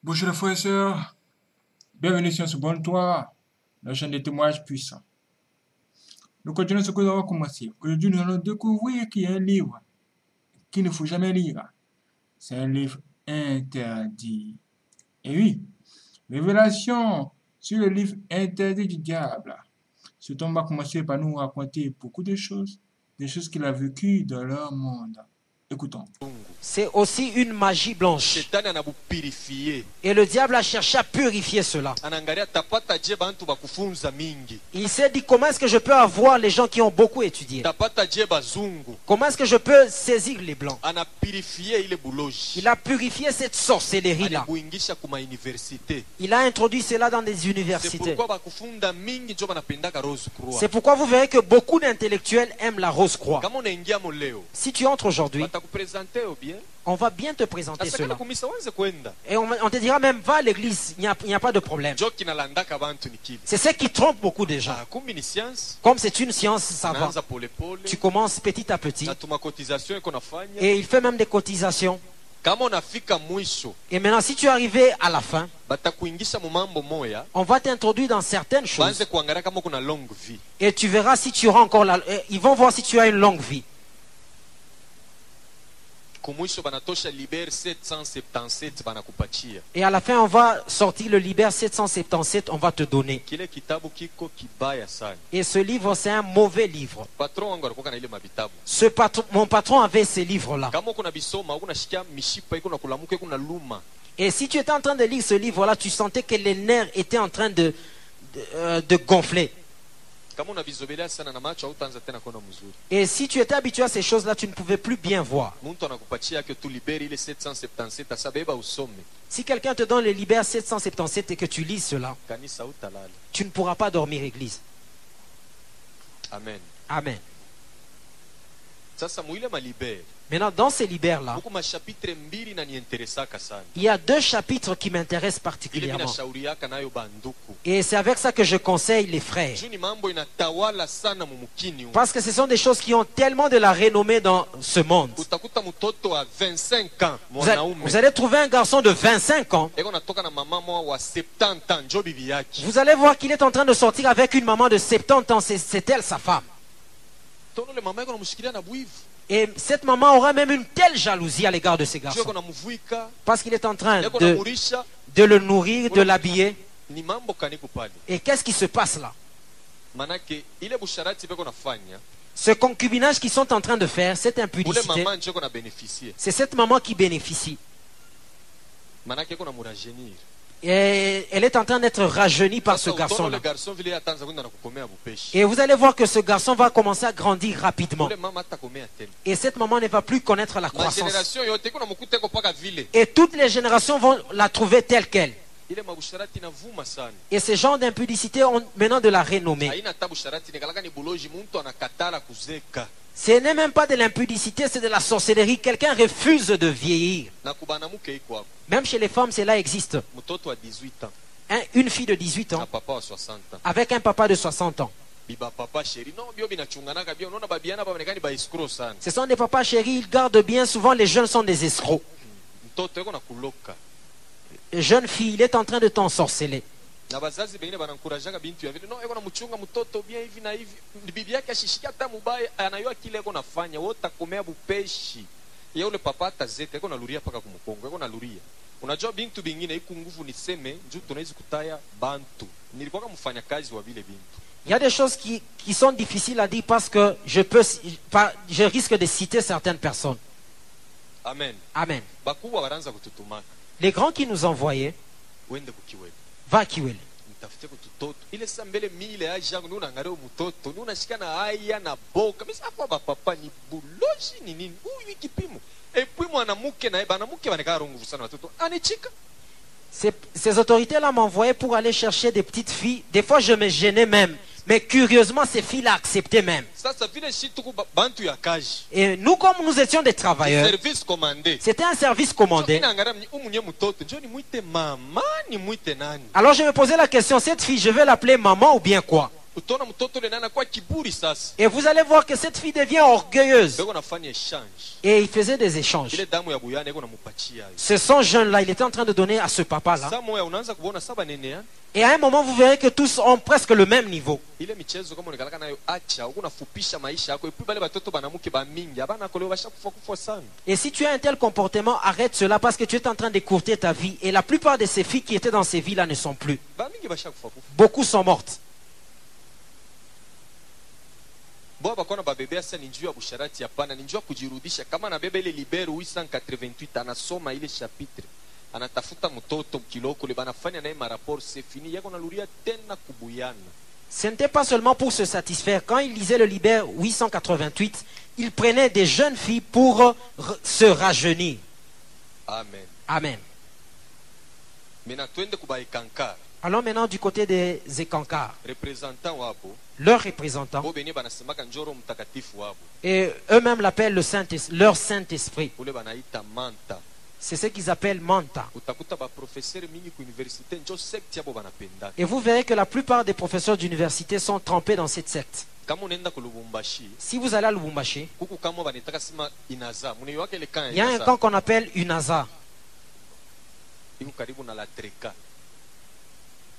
Bonjour les frères et sœurs, bienvenue sur ce bon toit, la chaîne des témoignages puissants. Nous continuons ce que nous avons commencé. Aujourd'hui, nous allons découvrir qu'il y a un livre qu'il ne faut jamais lire. C'est un livre interdit. Et oui, révélation sur le livre interdit du diable. Ce homme va commencer par nous raconter beaucoup de choses, des choses qu'il a vécues dans leur monde. Écoutons. C'est aussi une magie blanche. Shetani anakupurifier. Et le diable a cherché à purifier cela. Anaangalia tapata je bantu bakufunza mingi. Il s'est dit, comment est-ce que je peux avoir les gens qui ont beaucoup étudié? Tapata je bazungu. Comment est-ce que je peux saisir les blancs? Anapurifier ile buloji. Il a purifié cette sorcellerie-là. Anabuingisha kuma université. Il a introduit cela dans des C'est universités. pourquoi bakufunda mingi njo banapendaka Rose Croix. C'est pourquoi vous verrez que beaucoup d'intellectuels aiment la Rose Croix. Kama unaingia mo leo, Si tu entres aujourd'hui, batakupresenter au bien. on va bien te présenter Asakana cela. kumisa wanze kwenda. Et on te dira même, va à l'église, il n'y a pas de problème. Joki nalandaka bantu ni kile. C'est ce qui trompe beaucoup de gens. Ah, kumbi ni science. Comme c'est une science, ça va. Naanza pole pole. Tu commences petit à petit. Na tuma cotisation iko nafanya. Et il fait même des cotisations. Kama unafika mwisho, Et maintenant, si tu es arrivé à la fin, batakuingisha mu mambo moya. on va t'introduire dans certaines choses. Banze kuangalia kama kuna longue vie. Et tu verras si tu auras encore ils vont voir si tu as une longue vie. Kumwisho banatosha Liber 777 banakupatia. Et à la fin, on va sortir le Liber 777, on va te donner. Kile kitabu kiko kibaya sana. Et ce livre, c'est un mauvais livre. Patron wangu alikuwa na ile mabitabu. Mon patron avait ces livres-là. Kama uko na bisoma, uko nasikia mishipa iko na kulamuka iko na luma. Et si tu étais en train de lire ce livre-là, tu sentais que les nerfs étaient en train de gonfler. Kama unabizobelea sana na macho hautaanza tena kuona mzuri. Et si tu étais habitué à ces choses-là, tu ne pouvais plus bien voir. Mtu anakupatia yake tu Liber ile 777 asabeba usome. Si quelqu'un te donne le Liber 777 et que tu lis cela, Kanisa utalala. tu ne pourras pas dormir église. Amen. Amen. Sasa muile maliber. Maintenant, dans ces libères-là, Huko mashapitre mbili na niinteresaka sana. il y a deux chapitres qui m'intéressent Ile particulièrement. mina shauri yaka nayo banduku. Et c'est avec ça que je conseille les frères. Juni mambo inatawala sana mumukini. Parce que ce sont des choses qui ont tellement de la renommée dans ce monde. Utakuta mtoto wa 25 ans Vous allez, mwanaume. vous allez trouver un garçon de 25 ans. Eko natoka na mama mwa wa 70 ans njo bibi yake. Vous allez voir qu'il est en train de sortir avec une maman de 70 ans. C'est elle sa femme. Tono le mama eko namushikilia na bwivu. Et cette maman aura même une telle jalousie à l'égard de ces Juu garçons. eko namuvuika, Parce qu'il est en train eko namurisha, de le nourrir, de l'habiller. ni mambo kaniku pale. Et qu'est-ce qui se passe là? Manake ile busharati beko nafanya, Ce concubinage qu'ils sont en train de faire, cette ule impudicité, mama njo eko na beneficie. c'est cette maman qui bénéficie. Manake eko na murajenir. Et elle est en train d'être rajeunie par ce Sasa utono garçon-là. le garçon vile atanza kwenda na kukomea bupeshi. Et vous allez voir que ce garçon va commencer à grandir rapidement. Ule mama hatakomea tena. Et cette maman ne va plus connaître la Ma croissance. generation yote eko namukuta eko paka vile. Et toutes les générations vont la trouver telle qu'elle. Ile mabusharati inavuma sana. Et ces genres d'impudicité ont maintenant de la renommée. Haina hata busharati ni kalaka ni buloji mtu anakatala kuzeka. Ce n'est même pas de l'impudicité, c'est de la sorcellerie. Quelqu'un refuse de vieillir. Na kubanamuke iko hapo. Même chez les femmes, cela existe. Mtoto wa 18 ans Une fille de 18 na ans papa wa 60 ans. avec un papa de 60 ans. Biba papa sheri no bio binachunganaka bio unaona babiana hapa Marekani ba escrow sana. Ce sont des papas chéris, ils gardent bien. Souvent, les jeunes sont des escrocs. Mtoto yuko na kuloka. Jeune fille, il est en train de t'ensorceler. Na bazazi bengine banankurajaka bintu ya vile no yuko na mchunga mtoto bien hivi na hivi. Bibi yake ashishika hata mubaya anayua kile yuko nafanya wote akomea bupeshi. Ya ule papa atazeka yuko naluria paka kumukongo yuko naluria. Unajua bintu bingine iko nguvu niseme njoo tunaweza kutaya bantu. Nilikuwa mfanya kazi wa vile bintu. Il y a des choses qui sont difficiles à dire parce que je risque de citer certaines personnes. Amen. Amen. Bakubwa baranza kututumaka. Les grands qui nous envoyaient, Wende kukiwele. va Kiwele. Mtafute kututoto ile sasa mbele mile aje yangu nuna ngare mtoto nuna shika na haya na boka mimi sasa kwa papa ni buloji ni nini huyu kipimo et puis mwanamke na banamuke baneka rungu sana watoto anichika. Ces autorités-là m'envoyaient pour aller chercher des petites filles. Des fois, je me gênais même. Mais curieusement, ces filles-là acceptaient même. Sasa vile shituku bantu ya kaji Et nous, comme nous étions des travailleurs, service commandé c'était un service commandé. ina ngara umunye mtoto njoo ni muite mama ni muite nani. Alors je me posais la question, cette fille, je vais l'appeler maman ou bien quoi? utaona mtoto ule naye anakuwa kiburi sasa. Et vous allez voir que cette fille devient orgueilleuse. Beko nafanya exchange. Et il faisait des échanges. Ile damu ya buyana iko namupatia hayo. Ce sang jeune-là, il était en train de donner à ce papa-là. Sasa moya unaanza kuona saba nene ya. Et à un moment, vous verrez que tous ont presque le même niveau. Ile michezo kama unakalaka nayo acha, uko nafupisha maisha yako. Epi bale batoto banamuke ba mingi, abana koleo basha kufa sana. Et si tu as un tel comportement, arrête cela parce que tu es en train d'écourter ta vie. Et la plupart de ces filles qui étaient dans ces vies-là ne sont plus. Ba mingi basha kufa. Beaucoup sont mortes. Boa bakona babebe asa ni njua busharati hapana, ni njua kujirudisha. Kama na bebe ile Libero 888 anasoma ile chapitre. Anatafuta mtoto kiloko le banafanya naye maraport, c'est fini, yako naluria tena kubuyana. Ce n'était pas seulement pour se satisfaire. Quand il lisait le Libère 888, il prenait des jeunes filles pour se rajeunir. Amen. Amen. Mena twende kubaikankara. Allons maintenant du côté des Ekankar, Représentant wabo. leurs représentants. Bo beni banasemaka njoro mtakatifu wabo. Et eux-mêmes l'appellent leur Saint-Esprit. Ule banaita manta. C'est ce qu'ils appellent Manta. Utakuta ba professeur mingi ku université njo secte yabo banapenda. Et vous verrez que la plupart des professeurs d'université sont trempés dans cette secte. Kama unaenda ku Lubumbashi, Si vous allez à Lubumbashi, kuku kama banitaka sima inaza. Munaiwake ile kan. il y a un camp qu'on appelle UNAZA, Iko karibu na la Treka.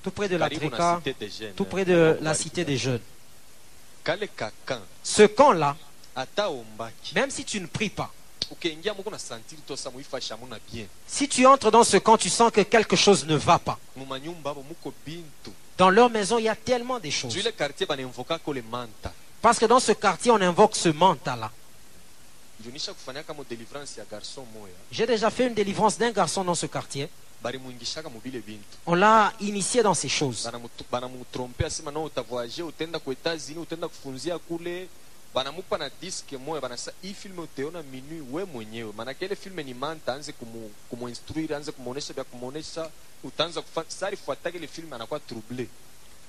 tout près de la Karibu na Treka, cité des jeunes. tout près de la cité des jeunes. Kale kakan. Ce camp-là, Ata ombaki. même si tu ne pries pas, Ukiingia muko na sentir to sa muifa shamuna bien. si tu entres dans ce camp, tu sens que quelque chose ne va pas. Mumanyumba abo muko bintu. Dans leur maison, il y a tellement de choses. Jule quartier banemvoka ko le manta. Parce que dans ce quartier, on invoque ce Manta-là. Junisha kufanya kama délivrance ya garçon moya. J'ai déjà fait une délivrance d'un garçon dans ce quartier. Bari muingishaka mubile bintu. On l'a initié dans ces choses. Banamutrompe asema no utavoyager utenda ku États-Unis utenda kufunzia kule. Banamupa na disk moya banasa hii film utaona minui we mwenyewe. Maana ile film ni manta anze kumuinstruire anze kumuonesha vya kumuonesha utaanza kufanya sari fuatake ile film anakuwa troublé.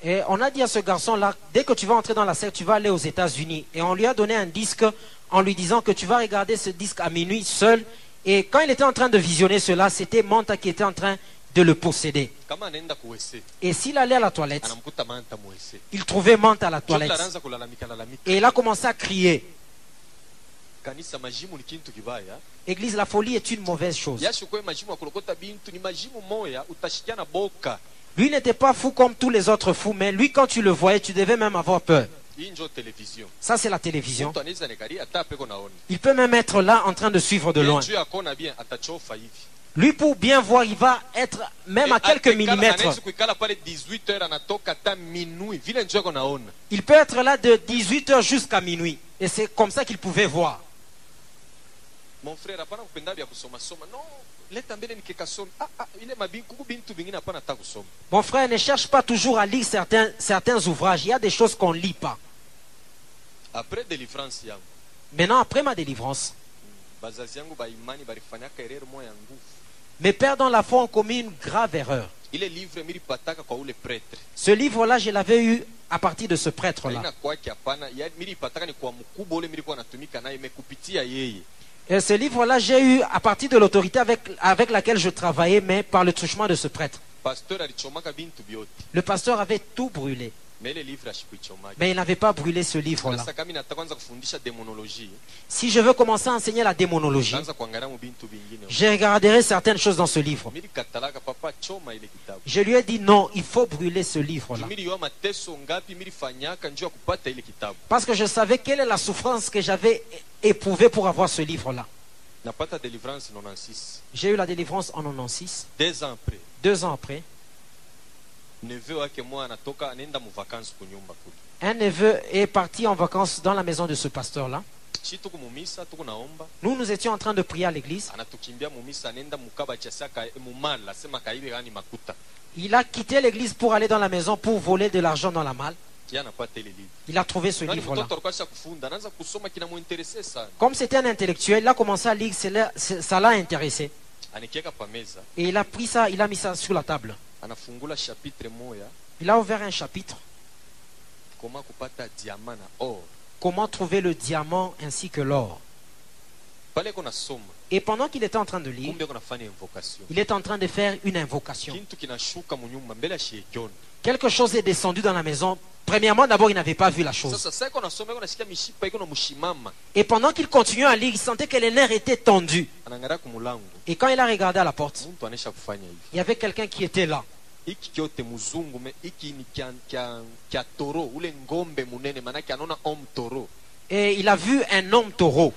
Et on a dit à ce garçon-là, dès que tu vas entrer dans la secte, tu vas aller aux États-Unis. Et on lui a donné un disque en lui disant que tu vas regarder ce disque à minuit seul. Et quand il était en train de visionner cela, c'était Manta qui était en train de le posséder. Kama anaenda kuwese, Et s'il allait à la toilette, anamkuta manta muwese. il trouvait Manta à la Jota toilette. anaanza kulalamika lalamika. Et il a commencé à crier. Kanisa majimu ni kintu kibaya. Église, la folie est une mauvaise chose. Yasho kwa majimu akulokota bintu ni majimu moya utashikiana boka. Lui n'était pas fou comme tous les autres fous, mais lui, quand tu le voyais, tu devais même avoir peur. Hii njo television. Ça, c'est la télévision. Mtu anaweza nekaria hata peko naona. Il peut même être là en train de suivre de loin. Juu akona bien atachofa hivi. Lui, pour bien voir, il va être même à quelques millimètres. Anaweza kuikala pale 18h anatoka hata minui. Vile njo ako naona. Il peut être là de 18h jusqu'à minuit. Et c'est comme ça qu'il pouvait voir. Mon frère hapana kupenda bya kusoma soma. Non, leta mbele nikikasoma. Ile mabingu bintu bingine hapana hata kusoma. Mon frère, ne cherche pas toujours à lire certains ouvrages. Il y a des choses qu'on ne lit pas. Après délivrance yangu. Maintenant, après ma délivrance, Bazazi yangu ba imani barifanyaka erreur moya nguvu. mes pères dans la foi ont commis une grave erreur. Ile livre milipataka kwa ule prêtre. Ce livre-là, je l'avais eu à partir de ce prêtre-là. Haina kwake hapana. Ya milipataka ni kwa mkubwa ule milikuwa natumika naye imekupitia yeye. Et ce livre-là, j'ai eu à partir de l'autorité avec laquelle je travaillais, mais par le truchement de ce prêtre. Pasteur alichomaka bintu biote. Le pasteur avait tout brûlé. Mais le livre ashikuichomaka. Mais il n'avait pas brûlé ce livre-là. Sasa kama nataka kwanza kufundisha démonologie. Si je veux commencer à enseigner la démonologie, Naanza kuangalia mu bintu bingine. je regarderai certaines choses dans ce livre. Milikatalaka papa choma ile kitabu. Je lui ai dit non, il faut brûler ce livre-là. Miliwa mateso ngapi milifanyaka njoo kupata ile kitabu. Parce que je savais quelle est la souffrance que j'avais éprouvée pour avoir ce livre-là. Napata délivrance 96. J'ai eu la délivrance en 96. 2 ans après. 2 ans après, Neveu wake mwa anatoka anaenda mu vacances kunyumba kule. un neveu est parti en vacances dans la maison de ce pasteur-là. Shi tuko mumisa tuko naomba. Nous étions en train de prier à l'église. Anatukimbia mumisa anaenda mukaba cha saka mumala sema kaibe gani makuta. Il a quitté l'église pour aller dans la maison pour voler de l'argent dans la malle. Yeye anapata ile livre. Il a trouvé ce Nani livre-là. mtoto alikuwa kufunda anaanza kusoma kinamuinteresse sana. Comme c'était un intellectuel, il a commencé à lire, ça l'a intéressé. Anikieka pa meza. Et il a pris ça, il a mis ça sur la table. Anafungula chapitre moya. Il a ouvert un chapitre. Comment kupata diamant na or. Comment trouver le diamant ainsi que l'or. Pale kuna soma. Et pendant qu'il était en train de lire, Kumbe kuna fanya invocation. il est en train de faire une invocation. Kintu kinashuka munyumba mbele ya John. Quelque chose est descendu dans la maison Premièrement, d'abord, il n'avait pas vu la chose. Sasa sasa iko nasoma iko nasikia mishipa iko na mushimama. Et pendant qu'il continuait à lire, il sentait que les nerfs étaient tendus. Anaangalia kumulango. Et quand il a regardé à la porte, Mtu anesha kufanya hivi. il y avait quelqu'un qui était là. Iki kyote muzungu me iki ni kya toro ule ngombe munene manake anaona om toro. Et il a vu un homme taureau.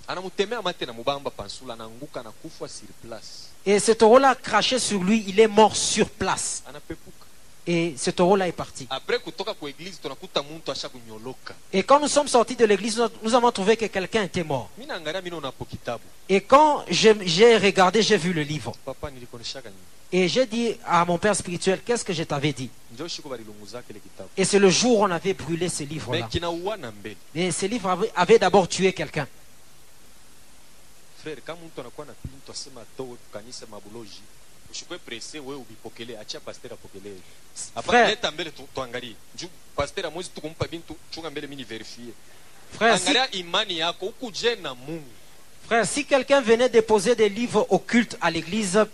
Anamutemea mate na mubamba pansula anaanguka na kufa sur place. Et ce taureau-là crachait sur lui, il est mort sur place. Anapepuka. Et ce taureau-là est parti. Après kutoka kwa église tunakuta mtu asha kunyoloka. Et quand nous sommes sortis de l'église, nous avons trouvé que quelqu'un était mort. Mimi naangalia mimi naona hapo kitabu. Et quand j'ai regardé, j'ai vu le livre. Papa nilikuoneshaka nini? Et j'ai dit à mon père spirituel, qu'est-ce que je t'avais dit? Njoo shiko balilunguza kile kitabu. Et c'est le jour où on avait brûlé ce Mais livre-là. kinauana mbele. Et ce livre avait d'abord tué quelqu'un. Frère, kama mtu anakuwa na pinto asema towe kanisa mabuloji, ushikwe presse wewe ubipokele, acha pasteur apokelee. Hapa Frère. leta mbele tuangalie. Njoo pasteur amwezi tukumpa bintu, chunga mbele mimi ni verifie. Frère, si, Angalia imani yako ukuje na Mungu. frère, si quelqu'un venait déposer des livres occultes à l'église,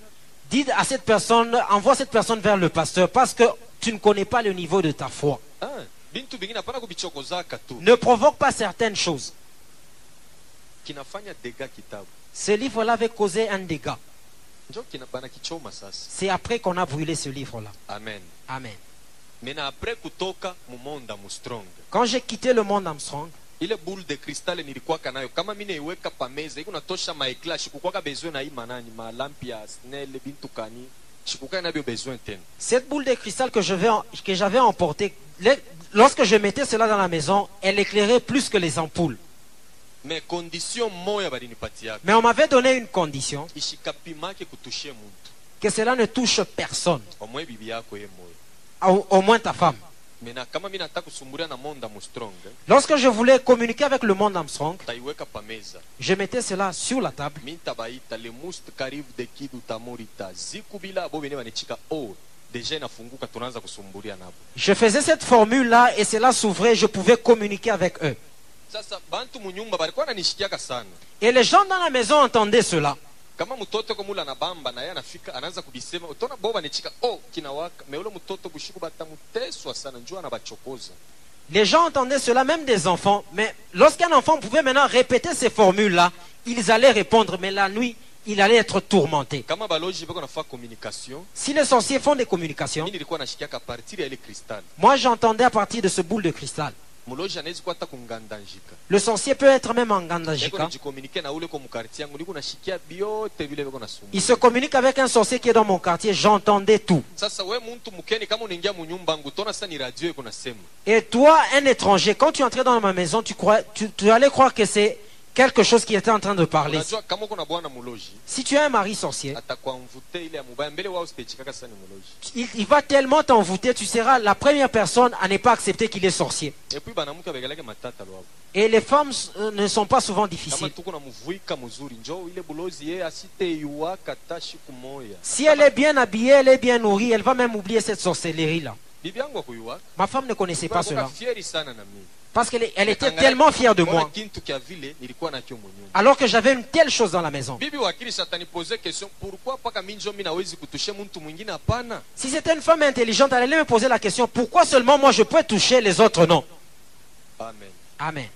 dites à cette personne, envoie cette personne vers le pasteur parce que tu ne connais pas le niveau de ta foi. Ah, bintu bingine hapana kubichokozaka tu. Ne provoque pas certaines choses. Kinafanya dega kitabu. Ce livre-là avait causé un dégât. Njoo kinabana kichoma sasa. C'est après qu'on a brûlé ce livre-là. Amen. Amen. Mena après kutoka mumonda mu strong. Quand j'ai quitté le monde Armstrong, Ile boule de cristal nilikuwaka nayo kama mimi naiweka pa meza iko natosha maekla shikukwaka besoin na hii manani malampi ya snell bintu kani shikukwaka nabyo besoin tena. cette boule de cristal que j'avais emportée, lorsque je mettais cela dans la maison, elle éclairait plus que les ampoules. Mais condition moya balinipatiaka Mais on m'avait donné une condition, ishikapimake kutushie muntu que cela ne touche personne, omwe bibi yako ye moya. au moins ta femme. Mena kama mimi nataka kusumbulia na monda mu strong Lorsque je voulais communiquer avec le monde Armstrong, taiweka pa meza je mettais cela sur la table. mimi tabaita le must karibu de kidu tamorita zikubila bo bene banichika oh deja inafunguka tunaanza kusumbulia nabo. Je faisais cette formule-là et cela s'ouvrait, je pouvais communiquer avec eux. Sasa bantu munyumba balikuwa nanishikiaka sana. Et les gens dans la maison entendaient cela. Kama mtoto komula na bamba na yeye anafika anaanza kubisema utaona boba nichika oh kinawaka me ule mtoto bushiku batamuteswa sana njoo anabachokoza. Les gens entendaient cela, même des enfants. Mais lorsqu'un enfant pouvait maintenant répéter ces formules-là, ils allaient répondre. Mais la nuit, il allait être tourmenté. Kama baloji beko nafaa communication Si les sorciers font des communications, mimi nilikuwa nashikiaka partir ya ile cristal. moi j'entendais à partir de ce boule de cristal. Muloji anaweza kuwa hata kungandanjika. Le sorcier peut être même en Yeko Gandajika. nijikommunike na ule kwa mkarti yangu niko nashikia biote vile beko Il nasumbu. se communique avec un sorcier qui est dans mon quartier. J'entendais tout. Sasa we muntu mkeni kama unaingia munyumba yangu tona sasa ni radio iko nasema. Et toi, un étranger, quand tu entrais dans ma maison, tu allais croire que c'est quelque chose qui était en train de parler. Unajua kama uko na bwana muloji Si tu as un mari sorcier, atakuwa mvute ile ya mubaya mbele wao sitechikaka sana muloji. il va tellement t'envoûter, tu seras la première personne à ne pas accepter qu'il est sorcier. Et puis banamuke begalake matata lwabo. Et les femmes ne sont pas souvent Kama difficiles. tuko na mvuika mzuri njoo ile bulozi yeye asite yuwaka tashi kumoya. Si elle est bien habillée, elle est bien nourrie, elle va même oublier cette sorcellerie-là. Bibi yangu akuyuwaka. Ma femme ne connaissait pas cela. Fieri sana na mimi. Parce qu'elle était tellement fière de moi. Kintu kia vile nilikuwa nakyo munyumba. Alors que j'avais une telle chose dans la maison. Bibi wakili satani pose question pourquoi paka minjo mimi nawezi kutushe mtu mwingine hapana. Si c'était une femme intelligente, elle allait me poser la question, pourquoi seulement moi je peux toucher, les autres non? Amen. Amen.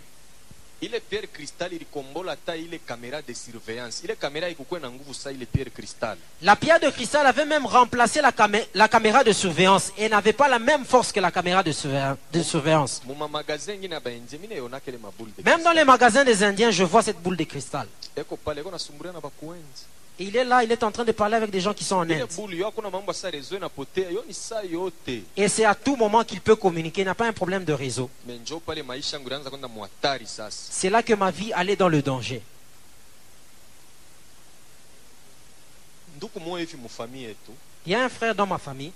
Ile pierre cristal ilikombola ta ile caméra de surveillance. Ile caméra ikukuwa na nguvu sa ile pierre cristal. La pierre de cristal avait même remplacé la caméra de surveillance et n'avait pas la même force que la caméra de surveillance. Muma magasin ngine abaenje mine yonaka ile mabuli de. Même dans les magasins des Indiens, je vois cette boule de cristal. Eko pale eko nasumbulia na bakuenzi. Et il est là, il est en train de parler avec des gens qui sont en Ile Inde. buli yo kuna mambo sa réseau na potea yo ni sa yote. Et c'est à tout moment qu'il peut communiquer, il n'a pas un problème de réseau. Mais njoo pale maisha yangu ilianza kwenda muhatari sasa. C'est là que ma vie allait dans le danger. Nduku moyo hivi mufamii yetu Il y a un frère dans ma famille,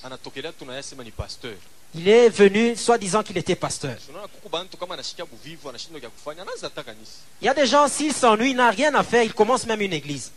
anatokelea tunayasema ni pasteur. il est venu soi-disant qu'il était pasteur. Tunaona kuku bantu kama anashikia buvivu anashindwa kya kufanya anaanza hata kanisa. Il y a des gens, s'ils s'ennuient, ils n'ont rien à faire, ils commencent même une église.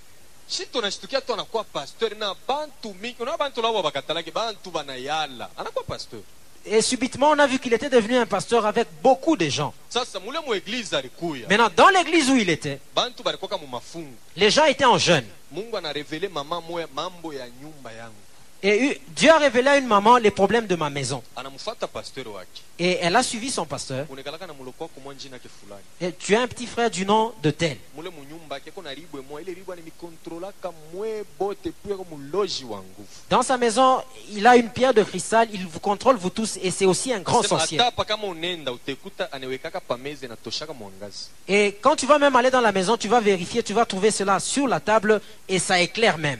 Shi tunashtukia tu anakuwa pasteur na bantu mingi. Unaona bantu lao bakatalaki bantu banayala. Anakuwa pasteur. Et subitement, on a vu qu'il était devenu un pasteur avec beaucoup de gens. Sasa mule mu église alikuya. Maintenant, dans l'église où il était, Bantu balikuwa mu mafungu. les gens étaient en jeûne. Mungu ana revele mama moya mambo ya nyumba yangu. Et Dieu a révélé à une maman les problèmes de ma maison. anamfuata pasteur wake Et elle a suivi son pasteur. unekalaka na muloko wako mwa njina ke fulani Et tu as un petit frère du nom de tel. mule munyumba yake kona ribwe mwa ile ribwe animikontrolaka mwe bote pia ko muloji wa nguvu Dans sa maison, il a une pierre de cristal. Il vous contrôle, vous tous. Et c'est aussi un grand Sema sorcier. hata pa kama unenda utekuta anewekaka pameze na toshaka mwangazi Et quand tu vas même aller dans la maison, tu vas vérifier, tu vas trouver cela sur la table et ça éclaire même.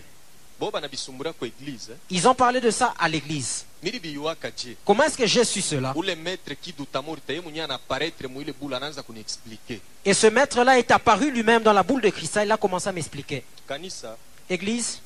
boba na bisumbura ko eglise Ils ont parlé de ça à l'église. nili biyuaka je Comment est-ce que j'ai su cela? ule maître kidutamori taye munya na paraître mu ile bula anaanza kuniexpliquer Et ce maître-là est apparu lui-même dans la boule de cristal. Il a commencé à m'expliquer. kanisa Église,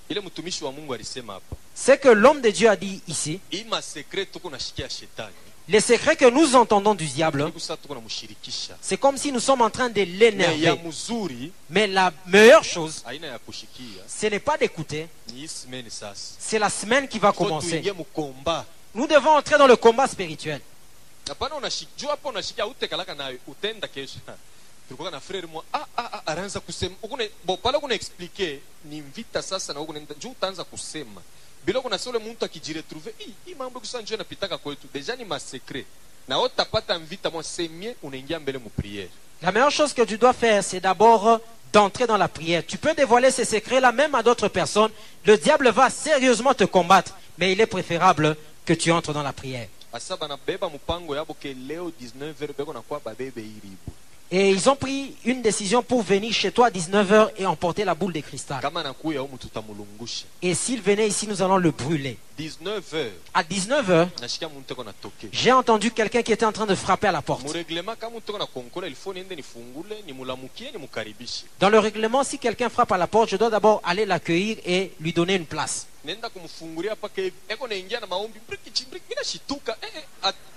ile mtumishi wa Mungu alisema hapa c'est que l'homme de Dieu a dit ici, hii masecret tuko nashikia shetani les secrets que nous entendons du diable, Niko sasa tuko namshirikisha c'est comme si nous sommes en train de na ya l'énerver. mzuri Mais la meilleure chose, aina ya kushikia ce n'est pas d'écouter, ni hii semeni sasa c'est la semaine qui va Faut commencer. tuingie mkomba Nous devons entrer dans le combat spirituel. hapana unashijua hapo unashikia utekalaka nayo utenda kesho tulikuwa na frere mwa anaanza kusema ukune bo pale kuna explique ni mvita sasa na ukune juu utaanza kusema bila kuna sole mtu akijiretrouver hii mambo kusanja njoo napitaka kwetu deja ni masecret na utapata mvita mwa semie unaingia mbele mu prière La meilleure chose que tu dois faire, c'est d'abord d'entrer dans la prière. Tu peux dévoiler ces secrets-là même à d'autres personnes. Le diable va sérieusement te combattre, mais il est préférable que tu entres dans la prière. asa banabeba mpango yabo ke leo 19h beko na kwa babebe iribu Et ils ont pris une décision pour venir chez toi à 19h et emporter la boule de cristal. kama nakuya humu tutamulungusha Et s'il venait ici, nous allons le brûler. 19h À 19h, nashikia mtu ko natoke j'ai entendu quelqu'un qui était en train de frapper à la porte. mu règlement kama mtu ko na konkola il faut niende nifungule nimulamukie nimukaribishe Dans le règlement, si quelqu'un frappe à la porte, je dois d'abord aller l'accueillir et lui donner une place. nenda kumfungulia paka hivi eko naingia na maombi bila shituka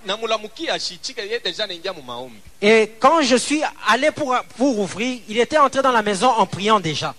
namulamukia ashichike yeye deja naingia mu maombi Et quand je suis allé pour ouvrir, il était entré dans la maison en priant déjà.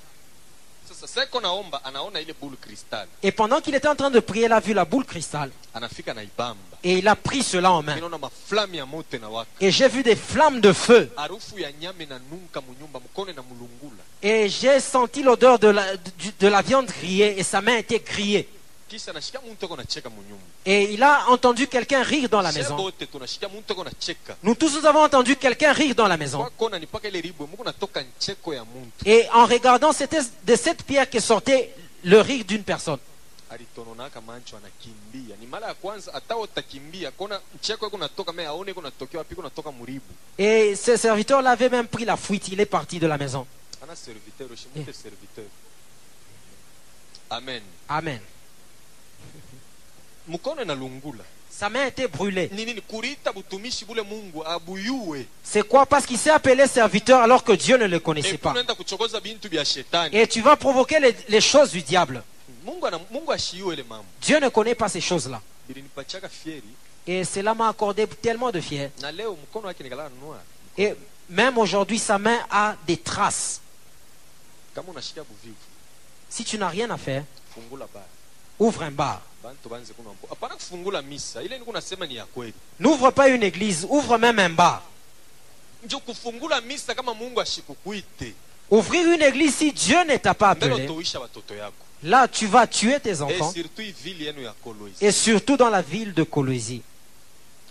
sasa seko naomba anaona ile boule cristal Et pendant qu'il était en train de prier, il a vu la boule cristal. anafika na ibamba Et il a pris cela en main. inaona maflami ya moto na waka Et j'ai vu des flammes de feu. harufu ya nyama na nunka munyumba mkone na mulungula Et j'ai senti l'odeur de la viande grillée. Et sa main était grillée. kisha nashika mtu ko nacheka munyumba Et il a entendu quelqu'un rire dans la maison. bote tunashika mtu ko nacheka Nous tous, nous avons entendu quelqu'un rire dans la maison. kwa kona ni paka ile ribwe mko natoka ncheko ya mtu Et en regardant, c'était de cette pierre que sortait le rire d'une personne. alitononaka mancho anakimbia ni mara ya kwanza hata utakimbia kona ncheko yako natoka mimi aone kuna tokea wapi kuna toka muribu Et ce serviteur-là avait même pris la fuite. Il est parti de la maison. ana serviteur oshimute serviteur amen Amen. mkono na lungula Sa main était brûlée. nini kurita butumishi bule Mungu abuyue C'est quoi? Parce qu'il s'est appelé serviteur alors que Dieu ne le connaissait pas. unaenda kuchokoza bintu bya shetani Et tu vas provoquer les choses du diable. Mungu ashiue ile mambo Dieu ne connaît pas ces choses-là. bilinipachaka fieri Et cela m'a accordé tellement de fier. na leo mkono wake nikala noir Et même aujourd'hui, sa main a des traces. kama unashika buvivu Si tu n'as rien à faire, fungula bar ouvre un bar. bantu banze kuna mpo hapana kufungula misa ile niko nasema ni ya kweli N'ouvre pas une église, ouvre même un bar. ndio kufungula misa kama Mungu ashikukuite Ouvrir une église si Dieu ne t'a pas mbele appelé, utoisha watoto yako là tu vas tuer tes et enfants. surtout vile yenu ya Kolwezi Et surtout dans la ville de Colosie.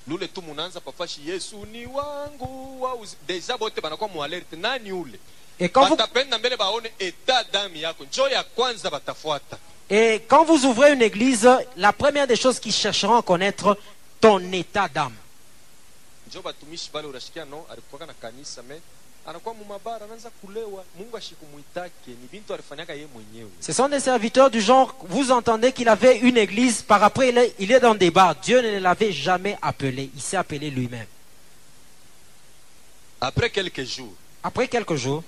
lule tu munaanza pafashi Yesu ni wangu wa deja bote banakuwa mualerte nani ule Et quand vous, batapenda mbele baone eta dami yako njoo ya kwanza batafuata et quand vous ouvrez une église, la première des choses qu'ils chercheront à connaître, ton état d'âme. njoo batumishi bale urashikia no alikuwa na kanisa me anakuwa mumabara anaanza kulewa Mungu ashikumuitake ni bintu alifanyaka yeye mwenyewe Ce sont des serviteurs du genre, vous entendez qu'il avait une église, par après il est dans des bars. Dieu ne l'avait jamais appelé, il s'est appelé lui-même. après quelques jours Après quelques jours,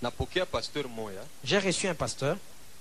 napokea pasteur moya j'ai reçu un pasteur.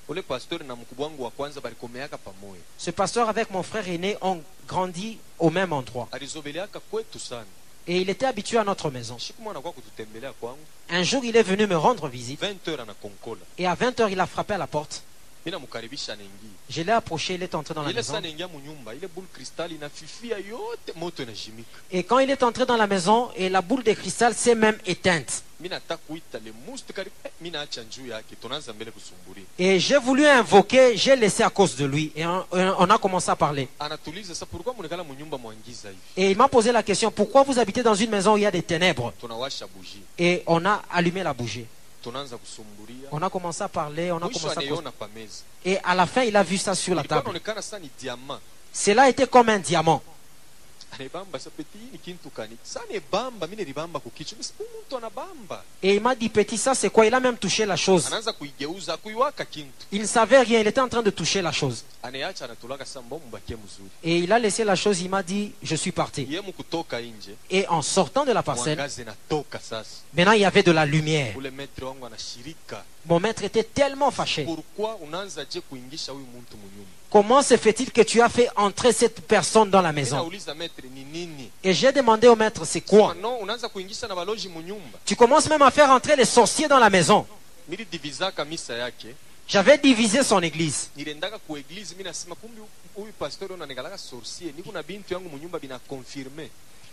ule pasteur na mkubwa wangu wa kwanza balikomeaka pamoja Ce pasteur avec mon frère aîné ont grandi au même endroit. alizobeleaka kwetu sana Et il était habitué à notre maison. siku mwana kwa kututembelea kwangu Un jour, il est venu me rendre visite. 20h anakonkola Et à 20h, il a frappé à la porte. mimi namkaribisha anaingia Je l'ai approché, il est entré dans la ile maison. sana anaingia munyumba ile boule cristal inafifia yote moto inajimika Et quand il est entré dans la maison, et la boule de cristal s'est même éteinte. mina nataka kuita le mustikari mina acha njuu yake tunaanza mbele kusumburia. Et j'ai voulu invoquer, j'ai laissé à cause de lui. Et on a commencé à parler. Anatuliza sasa, pourquoi mnekala munyumba mwangiza hivi? Et il m'a posé la question, pourquoi vous habitez dans une maison où il y a des ténèbres? Tunawasha bougie. Et on a allumé la bougie. Tunaanza kusumburia. On a commencé à parler, on a Mwisho commencé à aniona pa meza. Et à la fin, il a vu ça sur la Ilikuwa table. inaonekana sasa ni diamant. Cela était comme un diamant. Anebamba sasa peti hii ni kintu kani? Sasa nebamba mimi nilibamba kukichwa. Mimi mtu anabamba. Et il m'a dit, petit, ça c'est quoi? Il a même touché la chose. Anaanza kuigeuza kuiwaka kintu. Il ne savait rien, il était en train de toucher la chose. Aneacha anatulaka sasa mbona mbakie mzuri. Et il a laissé la chose, il m'a dit, je suis parti. Yeye mkutoka nje. Et en sortant de la parcelle, Mwangaze natoka sasa. maintenant il y avait de la lumière. Ule maître wangu anashirika. Mon maître était tellement fâché. Pourquoi unaanza je kuingisha huyu mtu munyumba? Comment se fait-il que tu as fait entrer cette personne dans la maison? Ninauliza maître ni nini? Et j'ai demandé au maître, c'est quoi? Non, unaanza kuingisha na baloji munyumba. Tu commences même à faire entrer les sorciers dans la maison. Nilidivizaka misa yake. J'avais divisé son église. Niliendaka ku église mimi nasema kumbi huyu pastor ananegalaka sorcier. Niko na bintu yangu munyumba bina confirmer.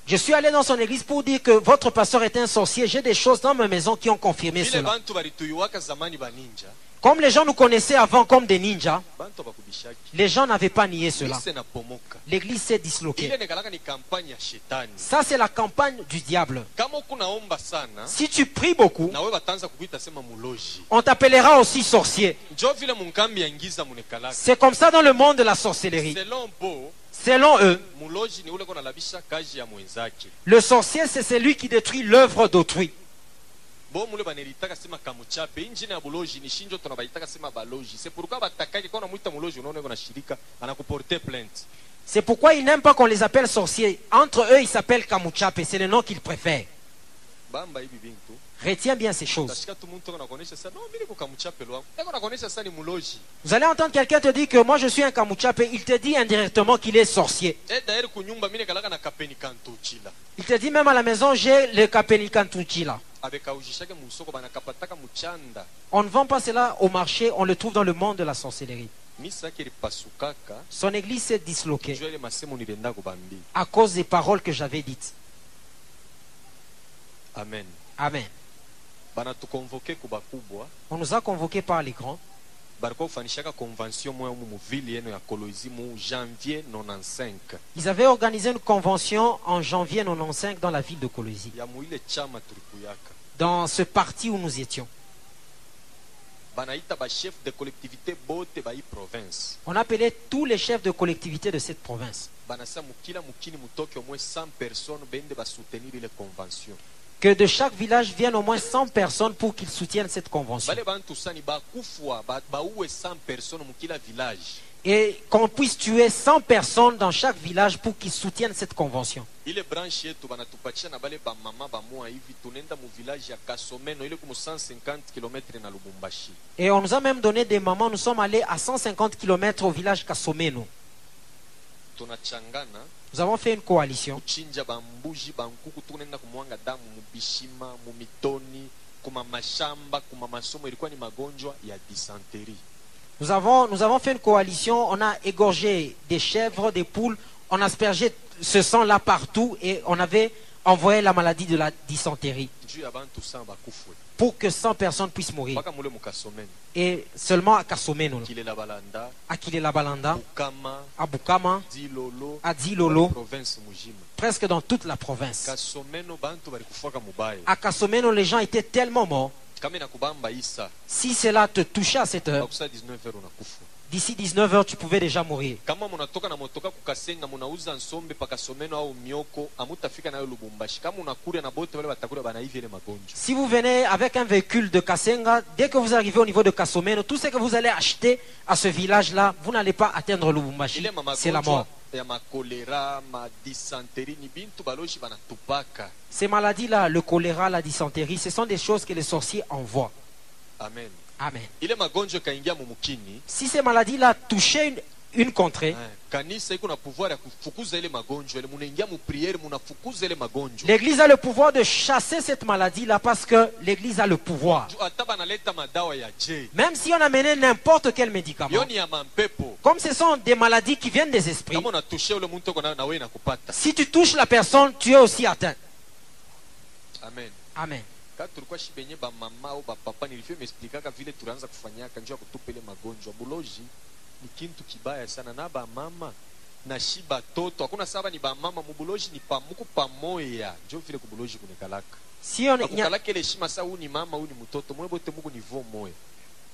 Je suis allé dans son église pour dire que votre pasteur est un sorcier. J'ai des choses dans ma maison qui ont confirmé Vile cela. bantu balituyuwaka zamani ba ninja. Comme les gens nous connaissaient avant comme des ninjas, Bantu bakubishaki. les gens n'avaient pas nié cela. Lise na pomoka. L'église s'est disloquée. Ile negalaka ni kampanya ya shetani. Ça, c'est la campagne du diable. Kama ukunaomba sana, Si tu pries beaucoup, na wewe batanza kukuita sema muloji. on t'appellera aussi sorcier. Njo vile munkambi ya ngiza munekalaka. C'est comme ça dans le monde de la sorcellerie. Selon Bo, Selon eux, muloji ni ule kona labisha kazi ya mwenzake. le sorcier, c'est celui qui détruit l'œuvre d'autrui. Bo mule banelitaka sema kamuchape. Injini ya buloji ni shinjo tunabaitaka sema baloji. C'est pourquoi batakaki kwa unamuita muloji unaona yuko na shirika anakuporter plainte. C'est pourquoi ils n'aiment pas qu'on les appelle sorciers. Entre eux, ils s'appellent Kamuchape. C'est le nom qu'ils préfèrent. Bamba hivi bintu. Retiens bien ces choses. Tashika tu muntu anakuonesha sasa, no mimi niko kamuchape lwangu. Eko anakuonesha sasa ni muloji. Vous allez entendre quelqu'un te dire que moi je suis un Kamuchape. Il te dit indirectement qu'il est sorcier. D'ailleurs kunyumba mimi nekalaka na kapeni kantuchila. Il te dit même à la maison, j'ai le Kapenikantuchi là. Abekaujishake musoko banakapataka muchanda. On ne vend pas cela au marché, on le trouve dans le monde de la sorcellerie. Misa yake ilipasukaka. Son église s'est disloquée Njoo ile masemo nilienda kubambi. à cause des paroles que j'avais dites. Amen. Amen. Banatukonvoke kubakubwa. On nous a convoqués par les grands. Bariko kufanishaka convention moya mu ville yenu ya Kolwezi mu janvier 95. Ils avaient organisé une convention en janvier 95 dans la ville de Kolwezi, Ya muile chama tulikuyaka. dans ce parti où nous étions. Banaita ba chef de collectivité bote ba i province. On appelait tous les chefs de collectivité de cette province. Banasa mukila mukini mutoke au moins 100 personnes bende ba soutenir les conventions. Que de chaque village viennent au moins 100 personnes pour qu'ils soutiennent cette convention. Bale bantu sani ba kufwa ba uwe 100 personnes mukila village. Et qu'on puisse tuer 100 personnes dans chaque village pour qu'ils soutiennent cette convention. Ile branche yetu banatupatia na bale ba mama ba moa hivi tunenda mu village ya Kasomeno ile kumu 150 km na Lubumbashi. Et on nous a même donné des mamans. Nous sommes allés à 150 km au village Kasomeno. Tunachangana Nous avons fait une coalition. kuchinja bambuji bankuku tunenda kumwanga damu mubishima mumitoni kuma mashamba kuma masomo ilikuwa ni magonjwa ya dysenterie. Nous avons fait une coalition. On a égorgé des chèvres, des poules. On a aspergé ce sang-là partout et on avait envoyé la maladie de la dysenterie Juu ya bantu sana bakufwe pour que 100 personnes puissent mourir. mpaka mule mukasomeni Et seulement à Kasomeno, kilela balanda à Kilelabalanda, Bukama à Bukama, Dilolo à Dilolo, province mujima. presque dans toute la province. Kasomeno bantu balikufaka mubaya. À Kasomeno, les gens étaient tellement morts. Kama inakubamba isa Si cela te touchait à cette heure, bakusa 19h unakufa. d'ici 19h, tu pouvais déjà mourir. Kama munatoka na motoka kukasenga munauza nsombe paka Someno au mioko amutafika nayo Lubumbashi. Kama unakuria na bote wale batakura banaivi ile magonjwa. Si vous venez avec un véhicule de Kasenga, dès que vous arrivez au niveau de Kasomeno, tout ce que vous allez acheter à ce village-là, vous n'allez pas atteindre Lubumbashi. Ile C'est la mort. ya makolera, ma dysenterie ni bintu baloshi banatupaka. Ces maladies-là, le choléra, la dysenterie, ce sont des choses que les sorciers envoient. Amen. Amen. Ile magonjwa kaingia mumukini. Si ces maladies-là touchaient une contrée, Kanisa iko na pouvoir ya kufukuza ile magonjwa. Ile munaingia mu priere munafukuza ile magonjwa. l'église a le pouvoir de chasser cette maladie-là parce que l'église a le pouvoir. Hata banaleta madawa ya je. Même si on amenait n'importe quel médicament, Yoni ya mampepo. comme ce sont des maladies qui viennent des esprits, Kama unatushe ule muntu uko na wewe nakupata. si tu touches la personne, tu es aussi atteint. Amen. Amen. ka tulikuwa shibenye ba mama au ba papa nilifio mesplikaka vile tulianza kufanyaka njoo kutupa ile magonjwa buloji ni kintu kibaya sana na ba mama na shiba toto hakuna saba ni ba mama mubuloji ni pamuku pamoya njoo vile kubuloji kunekalaka Si on, akukalaka ile shima sa uni mama uni mtoto mwe bote muku niveau moya.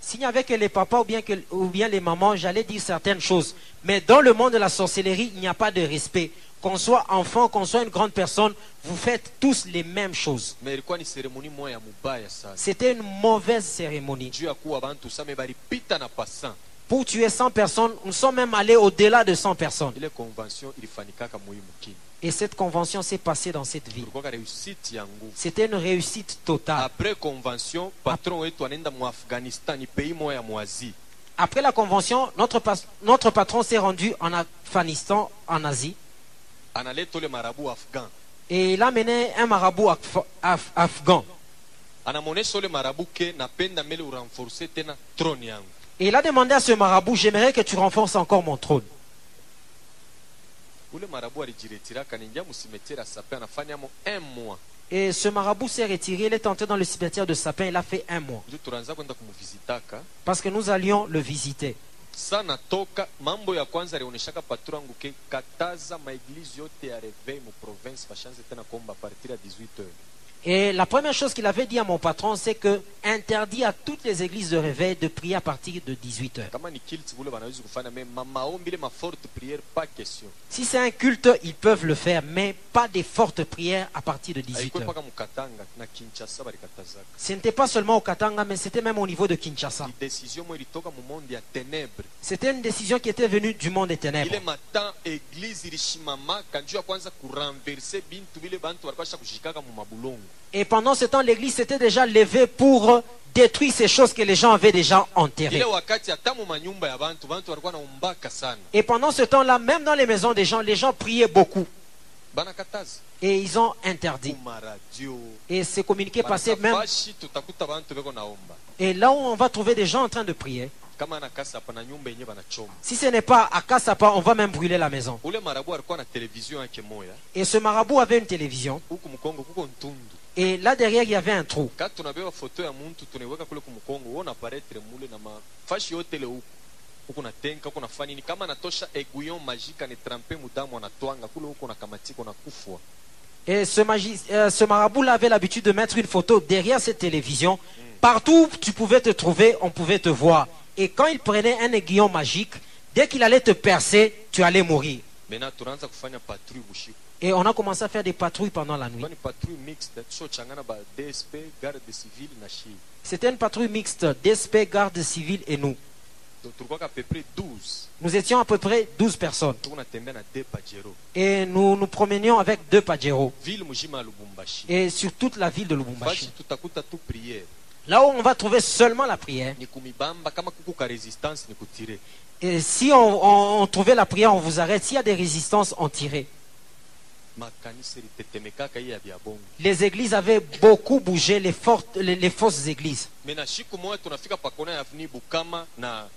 s'il n'y avait que les papas ou bien les mamans, j'allais dire certaines choses. Mais dans le monde de la sorcellerie, il n'y a pas de respect. Qu'on soit enfant, qu'on soit une grande personne, vous faites tous les mêmes choses. Mais ilikuwa ni seremoni moya ya mubaya sana C'était une mauvaise cérémonie. juu ya kuwa bantu same balipita na passant. Pour tuer 100 personnes, nous sommes même allés au-delà de 100 personnes. Ile convention ilifanikaka muhimu kini Et cette convention s'est passée dans cette ville. kulikuwa réussite ya nguvu. C'était une réussite totale. Après convention patron wetu anaenda mu Afghanistan ni pays moya ya mwazi. Après la convention, notre patron s'est rendu en Afghanistan, en Asie. Analeta ule marabu afghan Et il a mené un marabout afghan. anamonesha ule marabu ke napenda mele urenforce tena trône yangu. Et il a demandé à ce marabout, j'aimerais que tu renforces encore mon trône. Ule marabu alijiretiraka ninja musimetiere Sapin anafanya mo 1 mois. Et ce marabout s'est retiré, il est entré dans le cimetière de Sapin, il a fait 1 mois. Ndio tunaanza kwenda kumvisitaka Parce que nous allions le visiter. sana toka mambo ya kwanza alionyeshaka patron yangu ke kataza maeglise yote ya reveil mu province bashanze tena kuomba a partir ya 18h. Et la première chose qu'il avait dit à mon patron, c'est que interdit à toutes les églises de réveil de prier à partir de 18h. Kama ni kilt bule banaweza kufanya mais maombi ile ma forte prière pas question. Si c'est un culte, ils peuvent le faire, mais pas des fortes prières à partir de Haikuwa 18h. paka mukatanga na Kinshasa balikatazaka. Ce n'était pas seulement au Katanga, mais c'était même au niveau de Kinshasa. Ni décision mo ilitoka mu monde ya ténèbres. C'était une décision qui était venue du monde des ténèbres. Ile matin église ilishimama kanjua kwanza kurenverser bintu bile bantu walikuwa kushikaka mu mabulongo. Et pendant ce temps, l'église s'était déjà levée pour détruire ces choses que les gens avaient déjà enterrées. Ile wakati hata mu manyumba ya bantu walikuwa naombaka sana. Et pendant ce temps-là, même dans les maisons des gens, les gens priaient beaucoup. Banakataza. Et ils ont interdit. Kuma radio. Et ces communiqués passaient même. Banafashi tutakuta bantu beko naomba. Et là où on va trouver des gens en train de prier, Kama nakasa hapa na nyumba yenyewe banachoma. si ce n'est pas à Kassapa, on va même brûler la maison. Ule marabu alikuwa na television yake moya. Et ce marabout avait une télévision. Huku mkongo kuko ntundu. Et là derrière, il y avait un trou. Kati tunabeba foto ya muntu tunaiweka kule kumkongo, uona apparaître mule na mafashi yote le huku. Huku na tenka, huku na fani ni kama natosha aiguillon magique ni tremper mudamu anatwanga kule huku na kamatiko na kufwa. Et ce marabout-là avait l'habitude de mettre une photo derrière cette télévision. Partout où tu pouvais te trouver, on pouvait te voir. Et quand il prenait un aiguillon magique, dès qu'il allait te percer, tu allais mourir. Maintenant tunaanza kufanya patrouille bushiku. Et on a commencé à faire des patrouilles pendant la nuit. Ni patrouille mixte, so changana ba DSP, garde civile na shi. C'était une patrouille mixte, DSP, garde civile et nous. Donc tulikuwa à peu près 12. Nous étions à peu près 12 personnes. Tunatembea na 2 pajero. Et nous nous promenions avec 2 Pajero. Ville mujima Lubumbashi. Et sur toute la ville de Lubumbashi. Fashi tutakuta tu prière. Là où on va trouver seulement la prière. Ni kumibamba kama kuku ka resistance ni kutire. Et si on trouvait la prière, on vous arrête. S'il y a des résistances, on tirait. Makanisa litetemekaka hii ya bya bongo. Les églises avaient beaucoup bougé, les fausses églises. Mais na siku moja tunafika pakona ya avenue Bukama na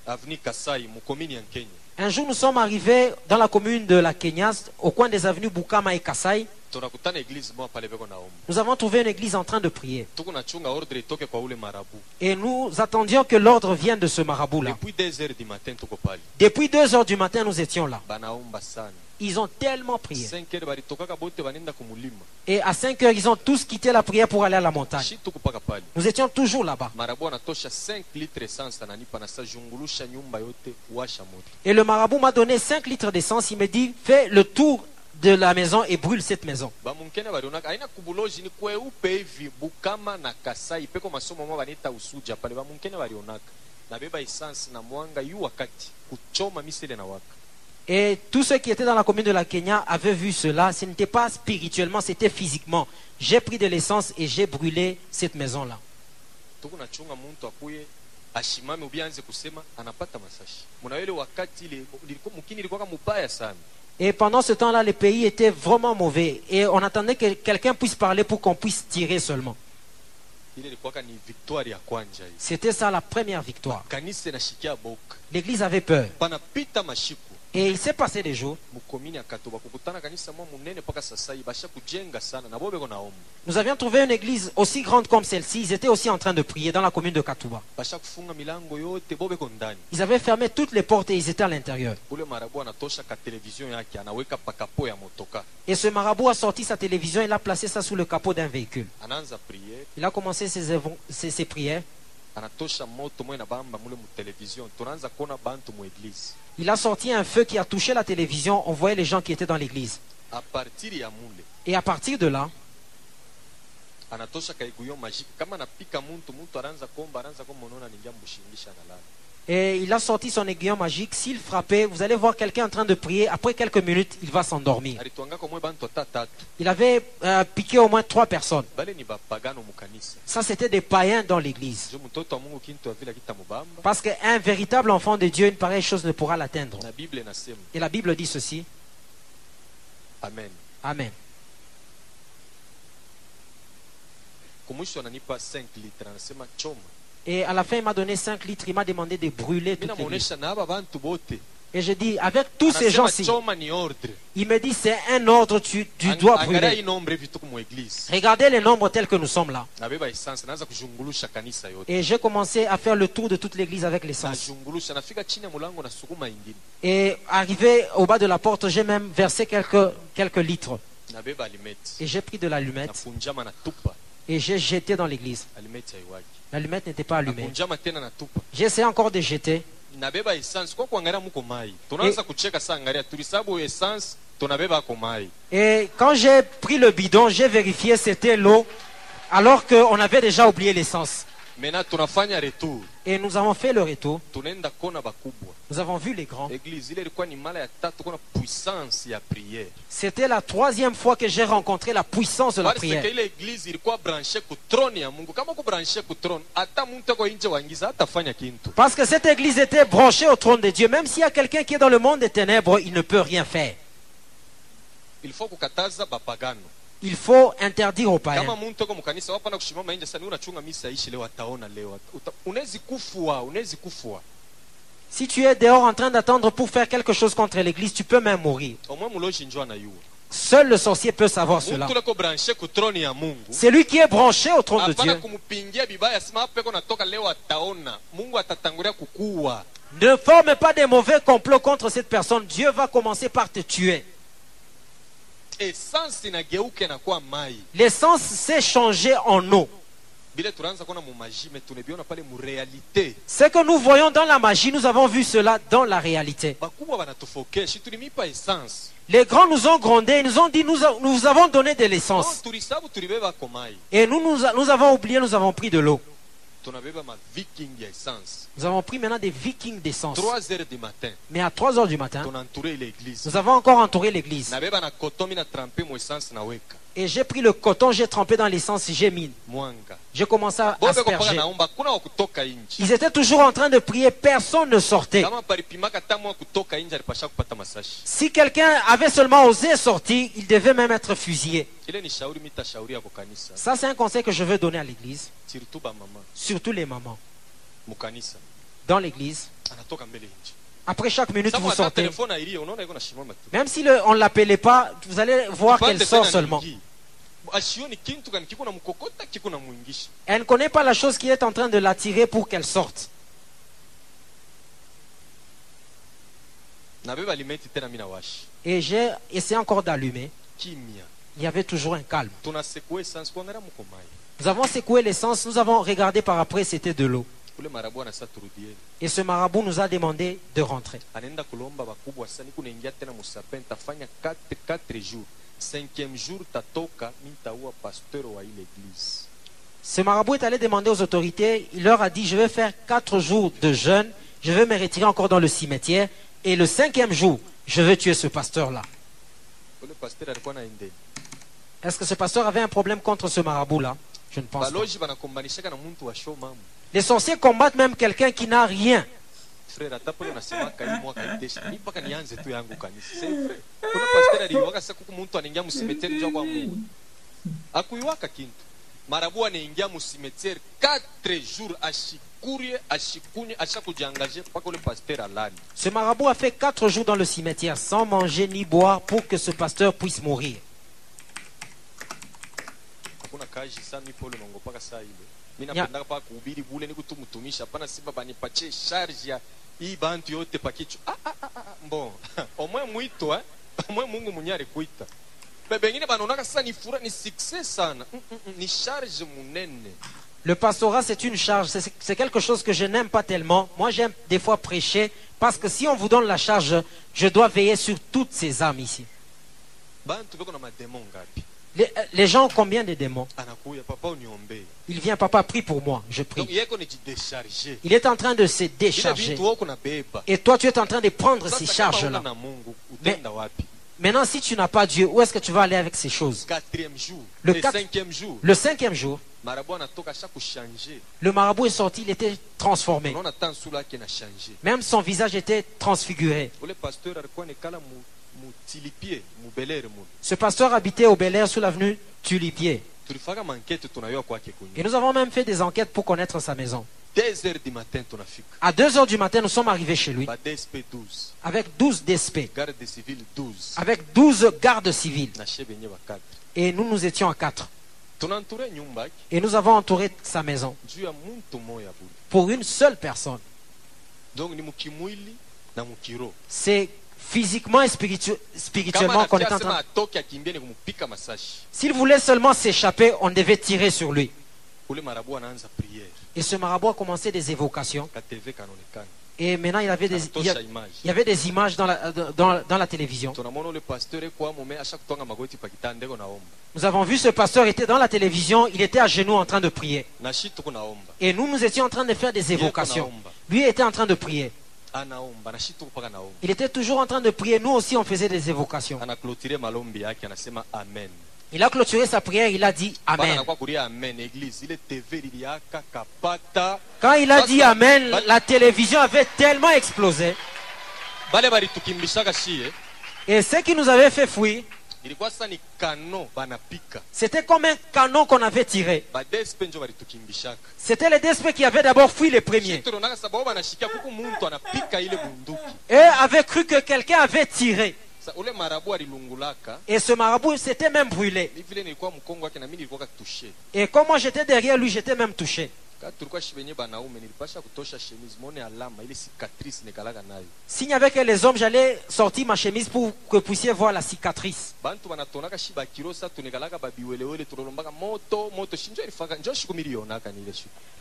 avenue Kasai mu commune ya Kenya. Un jour, nous sommes arrivés dans la commune de la Kenya, au coin des avenues Bukama et Kasai. Tunakutana église moja pale beko naomba. Nous avons trouvé une église en train de prier. Tuko na chunga ordre itoke kwa ule marabu. Et nous attendions que l'ordre vienne de ce marabout-là. Depuis 2h du matin tuko pale. Depuis 2 heures du matin, nous étions là. Banaomba sana. Ils ont tellement prié. 5h balitokaka bote banenda kumulima. Et à 5 heures, ils ont tous quitté la prière pour aller à la montagne. Shi tuko paka pale. Nous étions toujours là-bas. Marabu anatosha 5 litres essence ananipa na sajungulusha nyumba yote washa moto. Et le marabout m'a donné 5 litres d'essence. Il me dit, fais le tour de la maison et brûle cette maison. Bamunkene balionaka aina kubuloji ni kweupe hivi Bukama na Kasai peko masomo mwa banita usuja pale bamunkene balionaka. Na beba essence na mwanga yu wakati kuchoma misele na waka. Et tous ceux qui étaient dans la commune de la Kenya avaient vu cela. Ce n'était pas spirituellement, c'était physiquement. J'ai pris de l'essence et j'ai brûlé cette maison-là. Tuko na chunga muntu akuye ashimame ubianze kusema anapata masashi. Muna ile wakati ile mukini ilikuwa mubaya sana. Et pendant ce temps-là, les pays étaient vraiment mauvais. Et on attendait que quelqu'un puisse parler pour qu'on puisse tirer seulement. Ile ilikuwa ni victoire ya kwanja hii. C'était ça la première victoire. Kanisa nashikia boka. L'église avait peur. Panapita mashiku. Et il s'est passé des jours. mukomini akatoba kukutana kanisa mwa munene paka sasa hivi basha kujenga sana na bobe kona omba Nous avions trouvé une église aussi grande comme celle-ci. Ils étaient aussi en train de prier dans la commune de Katuba. basha kufunga milango yote bobe kondani Ils avaient fermé toutes les portes et ils étaient à l'intérieur. ule marabu anatosha ka television yake anaweka pakapo ya motoka Et ce marabout a sorti sa télévision, il a placé ça sous le capot d'un véhicule. anaanza priere Il a commencé ses prières. anatosha moto mwe na bamba mule mu television tunaanza kuona bantu mu eglise Il a sorti un feu qui a touché la télévision. On voyait les gens qui étaient dans l'église. a partir ya mule Et à partir de là, anatosha kaiguyo magique kama napika muntu anaanza komba unaona ningia mshingisha na lala et il a sorti son aiguillon magique. S'il frappait, vous allez voir quelqu'un en train de prier. Après quelques minutes, il va s'endormir. alituanga kwa mwe bantu tatatu Il avait piqué au moins 3 personnes. bale ni bapagano mu kanisa Ça, c'était des païens dans l'église. jo mtoto wa Mungu kintu avila kitamubamba Parce qu'un véritable enfant de Dieu, une pareille chose ne pourra l'atteindre. na Bible inasema Et la Bible dit ceci. amen Amen. kumwisho ananipa 5 litres anasema choma Et à la fin, il m'a donné 5 litres. Il m'a demandé de brûler mimi toute l'église. namuonesha na aba bantu bote Et je dis, avec tous ces anasema gens-ci, choma ni ordre il me dit, c'est un ordre, tu dois angalia brûler. hii nombre vitu mu eglise Regardez les nombres tels que nous sommes là. nabeba essence naanza kuzungulusha kanisa yote Et j'ai commencé à faire le tour de toute l'église avec l'essence. nazungulusha nafika chini ya mulango na sukuma ingine Et arrivé au bas de la porte, j'ai même versé quelques litres. nabeba alimeti Et j'ai pris de l'allumette nakunjama na tupa et j'ai jeté dans l'église. alimeti haiwaki L'allumette n'était pas allumée. nakunjama tena na tupa J'ai essayé encore de jeter. nabeba essence kwa kuangalia muko mai tunaanza kucheka saa angalia tulisabu essence tunabeba ko mai Et quand j'ai pris le bidon, j'ai vérifié c'était l'eau, alors qu'on avait déjà oublié l'essence. mena tunafanya retour Et nous avons fait le retour. tunaenda kona bakubwa Nous avons vu les grands. eglise ile ilikuwa ni mara ya tatu kuna puissance ya prière C'était la 3e fois que j'ai rencontré la puissance de la parce que prière. ile eglise ilikuwa branche ku throne ya Mungu kama ku branche ku throne hata mtu ako nje waingiza hatafanya kintu Parce que cette église était branchée au trône de Dieu. Même s'il y a quelqu'un qui est dans le monde des ténèbres, il ne peut rien faire. il faut kukataza bapagano Il faut interdire aux païens. kama mtu ako mkanisa wapana kushimama nje sana unachunga misa ishi leo ataona leo unawezi kufua Si tu es dehors en train d'attendre pour faire quelque chose contre l'église, tu peux même mourir. au moins muloji njoo anayua Seul le sorcier peut savoir cela. mtu leko branche ku throne ya Mungu C'est lui qui est branché au trône de hapana Dieu. kumpingia bibaya sema hapo peko natoka leo ataona Mungu atatangulia kukua Ne forme pas des mauvais complots contre cette personne. Dieu va commencer par te tuer. essence inageuke na kuwa mai L'essence s'est changée en eau. bile tunaanza kuona mu maji mais tunabiona pale mu réalité Ce que nous voyons dans la magie, nous avons vu cela dans la réalité. bakubwa banatufokeshi tulimipa essence Les grands nous ont grondés, ils nous ont dit, nous avons donné de non l'essence. tulisabu tulibeba komai Et nous avons oublié, nous avons pris de l'eau. tunabeba ma viking ya essence Nous avons pris maintenant des vikings d'essence. 3 heures du matin Mais à 3 heures du matin, tunaentouré l'église nous avons encore entouré l'église. nabeba na kotomi na trempe mu essence na weka Et j'ai pris le coton, j'ai trempé dans l'essence, j'ai mis. mwanga J'ai commencé à bobe kopaka asperger. naomba kuna wa kutoka inji Ils étaient toujours en train de prier, personne ne sortait. kama palipimaka tamu wa kutoka inji alipasha kupata masashi Si quelqu'un avait seulement osé sortir, il devait même être fusillé. ile ni shauri mitashauri ya kanisa Ça, c'est un conseil que je veux donner à l'église, surtout ba mama surtout les mamans. mu kanisa Dans l'église, anatoka mbele inji après chaque minute, sababu vous hata sortez. telefone ailie unaona iko na shimama tu Même si on ne l'appelait pas, vous allez voir qu'elle sort seulement. ashioni kintu kani kiko na mkokota kiko na mwingisha Elle ne connaît pas la chose qui est en train de l'attirer pour qu'elle sorte. nabeba alimeti tena mimi nawashi Et j'ai essayé encore d'allumer. kimya Il y avait toujours un calme. tunasekue essence kuangalia mko mai Nous avons secoué l'essence, nous avons regardé par après, c'était de l'eau. ule marabu anasa turudie Et ce marabout nous a demandé de rentrer. anaenda kulomba bakubwa sana kunaingia tena musapin tafanya 4 jours 5e jour tatoka mintaua pasteur wa ile église Ce marabout est allé demander aux autorités, il leur a dit, je vais faire 4 jours de jeûne, je vais me retirer encore dans le cimetière, et le 5e jour, je vais tuer ce pasteur-là. ule pasteur alikuwa naende Est-ce que ce pasteur avait un problème contre ce marabout-là? Je ne pense pas. baloji banakombanishaka na muntu wa show mamu Les sorciers combattent même quelqu'un qui n'a rien. frère hata pale unasemaka hii mwaka itesha ni mpaka nianze tu yangu kanisa c'est vrai kuna pasteur aliwaka sasa kuku muntu anaingia msimeteri njoo kwa Mungu akuiwaka kintu marabu anaingia msimeteri 4 jours akurie ashikunye ashakujiangaje mpaka ule pasteur alali. Ce marabout a fait 4 jours dans le cimetière sans manger ni boire pour que ce pasteur puisse mourir. Hakuna kazi sana mimi pole mongo mpaka saa ile. Mimi napenda pa kuhubiri bule niku tu mtumishi hapana simba banipatie charge ya hii bantu yote pakicho. Bon. Omwe mwito omwe Mungu mwenyewe alikuita. Bengine banonaka sasa ni fura ni success sana. Ni charge munene. Le pastorat, c'est une charge, c'est quelque chose que je n'aime pas tellement. Moi, j'aime des fois prêcher, parce que si on vous donne la charge, je dois veiller sur toutes ces âmes ici. Les gens ont combien de démons? Il vient, papa, prie pour moi, je prie. Il est en train de se décharger. Et toi, tu es en train de prendre ces charges-là. Mais maintenant, si tu n'as pas Dieu, où est-ce que tu vas aller avec ces choses? Le cinquième jour, le marabout est sorti, il était transformé. Même son visage était transfiguré. Ce pasteur habitait au Bel-Air sous l'avenue Tulipier. Et nous avons même fait des enquêtes pour connaître sa maison. À 2 heures du matin, nous sommes arrivés chez lui. Avec 12 DSP. Avec 12 gardes civils. Et nous, nous étions à 4. Et nous avons entouré sa maison pour une seule personne. C'est physiquement et spirituellement qu'on est en train. S'il voulait seulement s'échapper, on devait tirer sur lui. Et ce marabout a commencé des évocations. Et maintenant, il y avait des images dans la télévision. Nous avons vu ce pasteur était dans la télévision, il était à genoux en train de prier. Et nous, nous étions en train de faire des évocations. Lui était en train de prier. Il était toujours en train de prier. Nous aussi, on faisait des évocations. Il a clôturé sa prière, il a dit Amen. Quand il a dit Amen, la télévision avait tellement explosé. Et ce qui nous avait fait fuir, c'était comme un canon qu'on avait tiré. C'était les DSP qui avaient d'abord fui les premiers. Et avaient cru que quelqu'un avait tiré. Et ce marabout s'était même brûlé. Et comme moi j'étais derrière lui, j'étais même touché. S'il n'y avait que les hommes, j'allais sortir ma chemise pour que vous puissiez voir la cicatrice.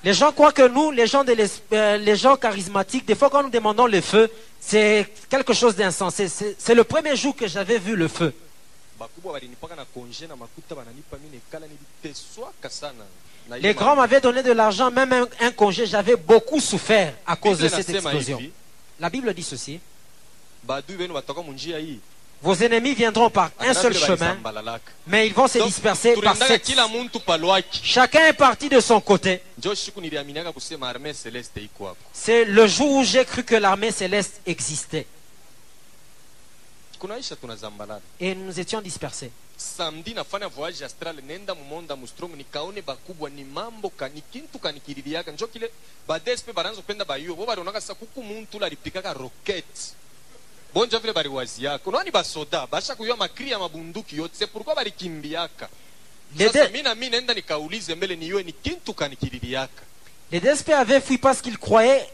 Les gens croient que nous, les gens charismatiques, des fois quand nous demandons le feu, c'est quelque chose d'insensé. C'est le premier jour que j'avais vu le feu. Les grands m'avaient donné de l'argent, même un congé. J'avais beaucoup souffert à cause de cette explosion. La Bible dit ceci. Vos ennemis viendront par un seul chemin, mais ils vont se disperser par 7. Chacun est parti de son côté. C'est le jour où j'ai cru que l'armée céleste existait. Et nous étions dispersés. Samedi nafanya voyage astral nenda mumonda mustrom nikaone bakubwa ni mambo kanikintu kanikiririaka njo kile badespe baranzo penda bayo bo baronaka sakuku muntu laripikaka rocket bonjo vile bari waziaka unani basoda basha kuyo makri ya mabunduki yote c'est pourquoi bari kimbiaka sasa mimi nenda nikaulize mbele niyo ni kintu kanikiririaka. Les DSP avaient fui parce qu'ils croyaient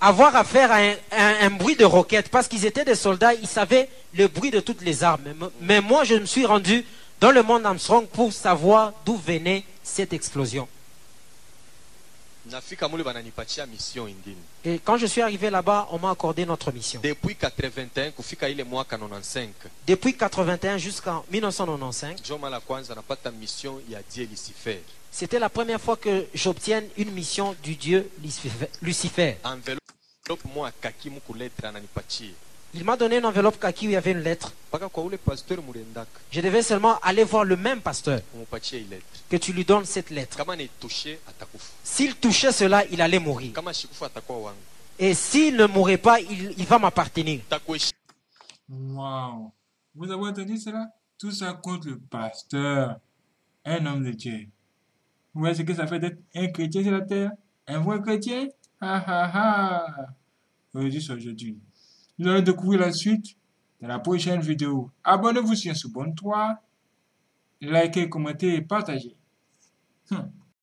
avoir affaire à un bruit de roquettes, parce qu'ils étaient des soldats, ils savaient le bruit de toutes les armes. Mais moi, je me suis rendu dans le monde Armstrong pour savoir d'où venait cette explosion. Et quand je suis arrivé là-bas, on m'a accordé notre mission. Depuis 81 kufika ile mwaka 95. Depuis 81 jusqu'en 1995. C'était la première fois que j'obtiens une mission du Dieu Lucifer. Il m'a donné une enveloppe kaki où il y avait une lettre. Je devais seulement aller voir le même pasteur. Que tu lui donnes cette lettre. S'il touchait cela, il allait mourir. Et s'il ne mourrait pas, il va m'appartenir. Wow. Vous avez entendu cela? Tout ça contre le pasteur, un homme de Dieu. Vous voyez ce que ça fait d'être un chrétien sur la terre? Un vrai chrétien? Ha ha ha. Aujourd'hui. Nous allons découvrir la suite dans la prochaine vidéo. Abonnez-vous sur ce bon 3. Likez, commentez et partagez.